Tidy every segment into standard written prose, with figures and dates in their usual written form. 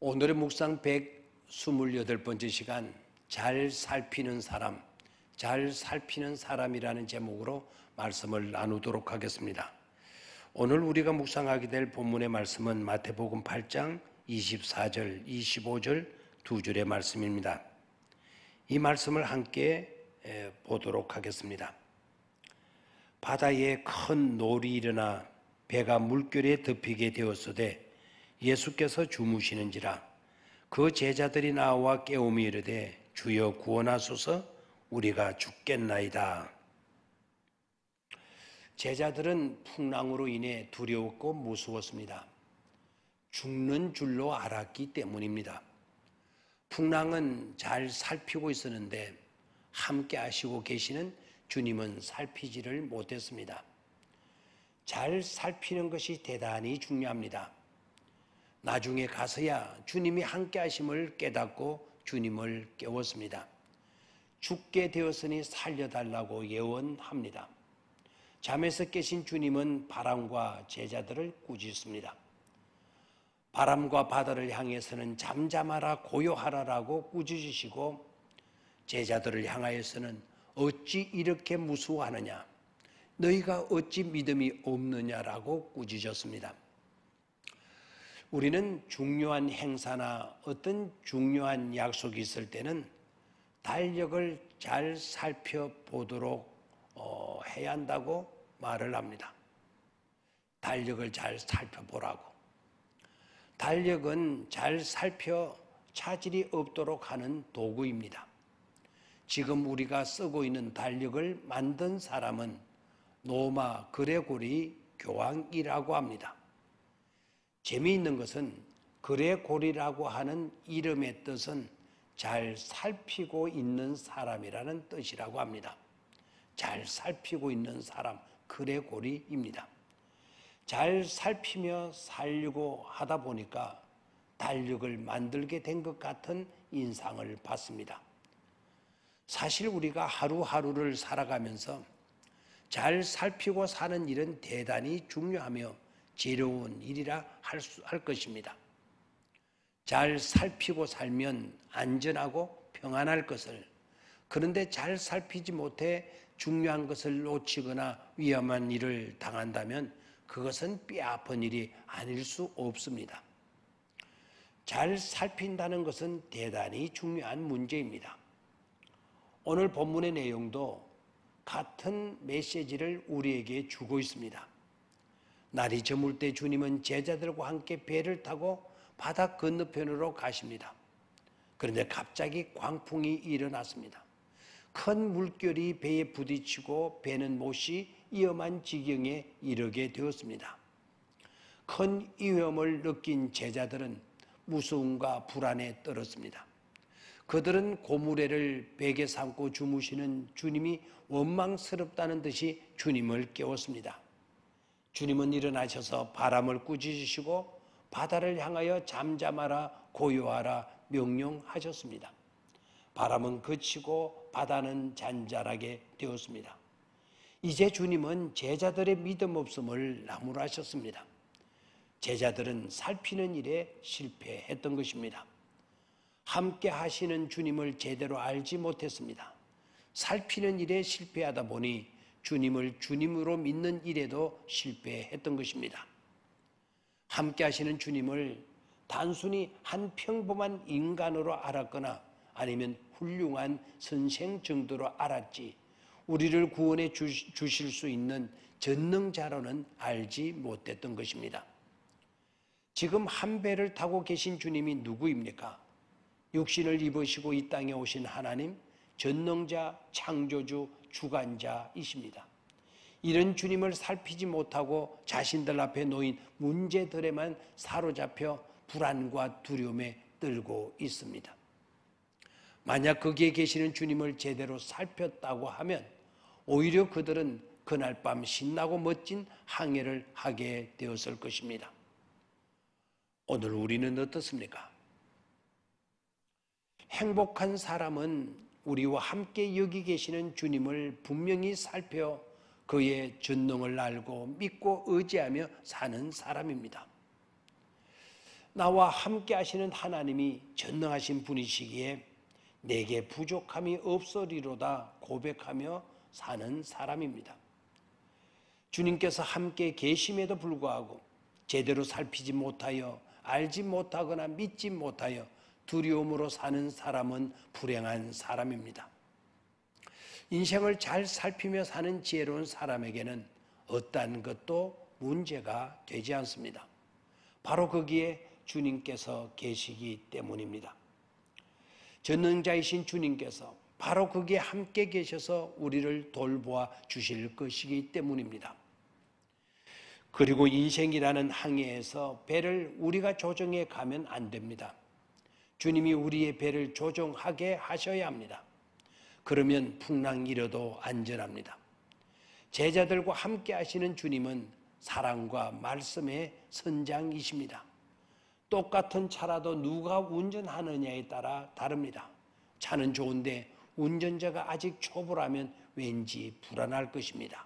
오늘의 묵상 128번째 시간, 잘 살피는 사람, 잘 살피는 사람이라는 제목으로 말씀을 나누도록 하겠습니다. 오늘 우리가 묵상하게 될 본문의 말씀은 마태복음 8장 24절, 25절 두 줄의 말씀입니다. 이 말씀을 함께 보도록 하겠습니다. 바다에 큰 놀이 일어나 배가 물결에 덮이게 되었으되 예수께서 주무시는지라 그 제자들이 나와 깨우며 이르되 주여 구원하소서 우리가 죽겠나이다. 제자들은 풍랑으로 인해 두려웠고 무서웠습니다. 죽는 줄로 알았기 때문입니다. 풍랑은 잘 살피고 있었는데 함께 하시고 계시는 주님은 살피지를 못했습니다. 잘 살피는 것이 대단히 중요합니다. 나중에 가서야 주님이 함께 하심을 깨닫고 주님을 깨웠습니다. 죽게 되었으니 살려달라고 예언합니다. 잠에서 깨신 주님은 바람과 제자들을 꾸짖습니다. 바람과 바다를 향해서는 잠잠하라 고요하라라고 꾸짖으시고 제자들을 향하여서는 어찌 이렇게 무서워하느냐, 너희가 어찌 믿음이 없느냐라고 꾸짖었습니다. 우리는 중요한 행사나 어떤 중요한 약속이 있을 때는 달력을 잘 살펴보도록 해야 한다고 말을 합니다. 달력을 잘 살펴보라고. 달력은 잘 살펴 차질이 없도록 하는 도구입니다. 지금 우리가 쓰고 있는 달력을 만든 사람은 로마 그레고리 교황이라고 합니다. 재미있는 것은 그레고리라고 하는 이름의 뜻은 잘 살피고 있는 사람이라는 뜻이라고 합니다. 잘 살피고 있는 사람, 그레고리입니다. 잘 살피며 살려고 하다 보니까 달력을 만들게 된 것 같은 인상을 받습니다. 사실 우리가 하루하루를 살아가면서 잘 살피고 사는 일은 대단히 중요하며 지혜로운 일이라 할 것입니다. 잘 살피고 살면 안전하고 평안할 것을, 그런데 잘 살피지 못해 중요한 것을 놓치거나 위험한 일을 당한다면 그것은 뼈아픈 일이 아닐 수 없습니다. 잘 살핀다는 것은 대단히 중요한 문제입니다. 오늘 본문의 내용도 같은 메시지를 우리에게 주고 있습니다. 날이 저물 때 주님은 제자들과 함께 배를 타고 바다 건너편으로 가십니다. 그런데 갑자기 광풍이 일어났습니다. 큰 물결이 배에 부딪히고 배는 못이 위험한 지경에 이르게 되었습니다. 큰 위험을 느낀 제자들은 무서움과 불안에 떨었습니다. 그들은 고무래를 베개 삼고 주무시는 주님이 원망스럽다는 듯이 주님을 깨웠습니다. 주님은 일어나셔서 바람을 꾸짖으시고 바다를 향하여 잠잠하라 고요하라 명령하셨습니다. 바람은 그치고 바다는 잔잔하게 되었습니다. 이제 주님은 제자들의 믿음 없음을 나무라셨습니다. 제자들은 살피는 일에 실패했던 것입니다. 함께 하시는 주님을 제대로 알지 못했습니다. 살피는 일에 실패하다 보니 주님을 주님으로 믿는 일에도 실패했던 것입니다. 함께 하시는 주님을 단순히 한 평범한 인간으로 알았거나 아니면 훌륭한 선생 정도로 알았지 우리를 구원해 주실 수 있는 전능자로는 알지 못했던 것입니다. 지금 한 배를 타고 계신 주님이 누구입니까? 육신을 입으시고 이 땅에 오신 하나님, 전능자, 창조주, 주관자이십니다. 이런 주님을 살피지 못하고 자신들 앞에 놓인 문제들에만 사로잡혀 불안과 두려움에 떨고 있습니다. 만약 거기에 계시는 주님을 제대로 살폈다고 하면 오히려 그들은 그날 밤 신나고 멋진 항해를 하게 되었을 것입니다. 오늘 우리는 어떻습니까? 행복한 사람은 우리와 함께 여기 계시는 주님을 분명히 살펴 그의 전능을 알고 믿고 의지하며 사는 사람입니다. 나와 함께 하시는 하나님이 전능하신 분이시기에 내게 부족함이 없으리로다 고백하며 사는 사람입니다. 주님께서 함께 계심에도 불구하고 제대로 살피지 못하여 알지 못하거나 믿지 못하여 두려움으로 사는 사람은 불행한 사람입니다. 인생을 잘 살피며 사는 지혜로운 사람에게는 어떠한 것도 문제가 되지 않습니다. 바로 거기에 주님께서 계시기 때문입니다. 전능자이신 주님께서 바로 거기에 함께 계셔서 우리를 돌보아 주실 것이기 때문입니다. 그리고 인생이라는 항해에서 배를 우리가 조정해 가면 안 됩니다. 주님이 우리의 배를 조정하게 하셔야 합니다. 그러면 풍랑 일어도 안전합니다. 제자들과 함께 하시는 주님은 사랑과 말씀의 선장이십니다. 똑같은 차라도 누가 운전하느냐에 따라 다릅니다. 차는 좋은데 운전자가 아직 초보라면 왠지 불안할 것입니다.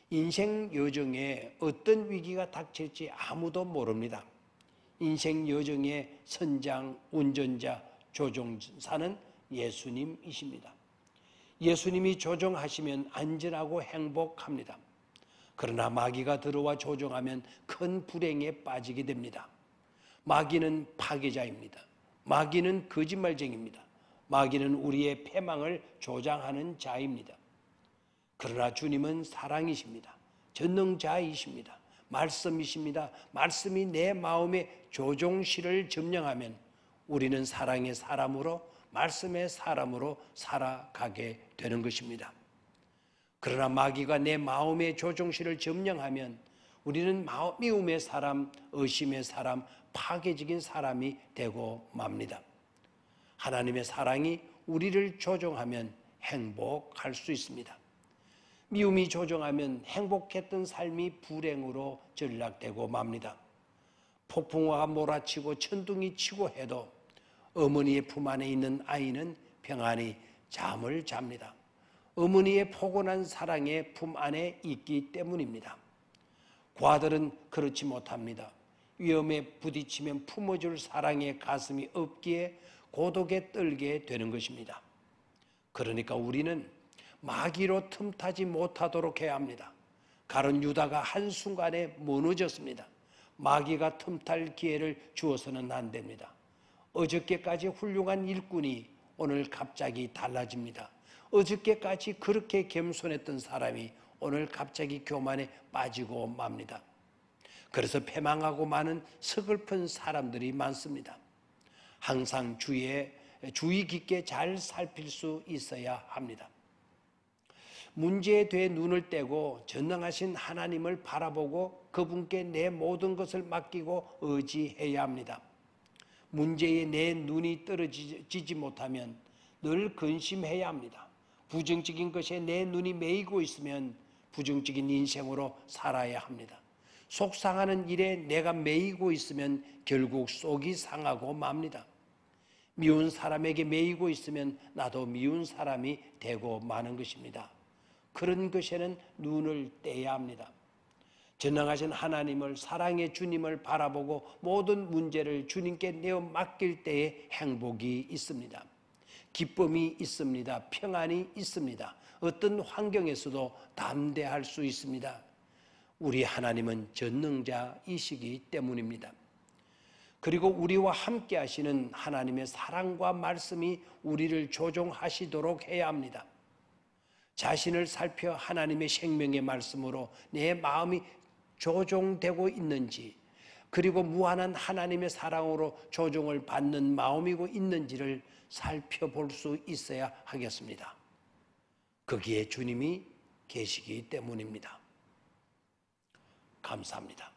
인생 여정에 어떤 위기가 닥칠지 아무도 모릅니다. 인생 여정의 선장, 운전자, 조종사는 예수님이십니다. 예수님이 조종하시면 안전하고 행복합니다. 그러나 마귀가 들어와 조종하면 큰 불행에 빠지게 됩니다. 마귀는 파괴자입니다. 마귀는 거짓말쟁이입니다. 마귀는 우리의 패망을 조장하는 자입니다. 그러나 주님은 사랑이십니다. 전능자이십니다. 말씀이십니다. 말씀이 내 마음의 조종실을 점령하면 우리는 사랑의 사람으로 말씀의 사람으로 살아가게 되는 것입니다. 그러나 마귀가 내 마음의 조종실을 점령하면 우리는 미움의 사람, 의심의 사람, 파괴적인 사람이 되고 맙니다. 하나님의 사랑이 우리를 조종하면 행복할 수 있습니다. 미움이 조종하면 행복했던 삶이 불행으로 전락되고 맙니다. 폭풍우가 몰아치고 천둥이 치고 해도 어머니의 품 안에 있는 아이는 평안히 잠을 잡니다. 어머니의 포근한 사랑의 품 안에 있기 때문입니다. 과들은 그렇지 못합니다. 위험에 부딪히면 품어줄 사랑의 가슴이 없기에 고독에 떨게 되는 것입니다. 그러니까 우리는 마귀로 틈타지 못하도록 해야 합니다. 가룟 유다가 한순간에 무너졌습니다. 마귀가 틈탈 기회를 주어서는 안 됩니다. 어저께까지 훌륭한 일꾼이 오늘 갑자기 달라집니다. 어저께까지 그렇게 겸손했던 사람이 오늘 갑자기 교만에 빠지고 맙니다. 그래서 패망하고 많은 서글픈 사람들이 많습니다. 항상 주의 깊게 잘 살필 수 있어야 합니다. 문제에 대해 눈을 떼고 전능하신 하나님을 바라보고 그분께 내 모든 것을 맡기고 의지해야 합니다. 문제에 내 눈이 떨어지지 못하면 늘 근심해야 합니다. 부정적인 것에 내 눈이 매이고 있으면 부정적인 인생으로 살아야 합니다. 속상하는 일에 내가 매이고 있으면 결국 속이 상하고 맙니다. 미운 사람에게 매이고 있으면 나도 미운 사람이 되고 마는 것입니다. 그런 것에는 눈을 떼야 합니다. 전능하신 하나님을, 사랑의 주님을 바라보고 모든 문제를 주님께 내어 맡길 때에 행복이 있습니다. 기쁨이 있습니다. 평안이 있습니다. 어떤 환경에서도 담대할 수 있습니다. 우리 하나님은 전능자이시기 때문입니다. 그리고 우리와 함께 하시는 하나님의 사랑과 말씀이 우리를 조종하시도록 해야 합니다. 자신을 살펴 하나님의 생명의 말씀으로 내 마음이 조종되고 있는지, 그리고 무한한 하나님의 사랑으로 조종을 받는 마음이고 있는지를 살펴볼 수 있어야 하겠습니다. 거기에 주님이 계시기 때문입니다. 감사합니다.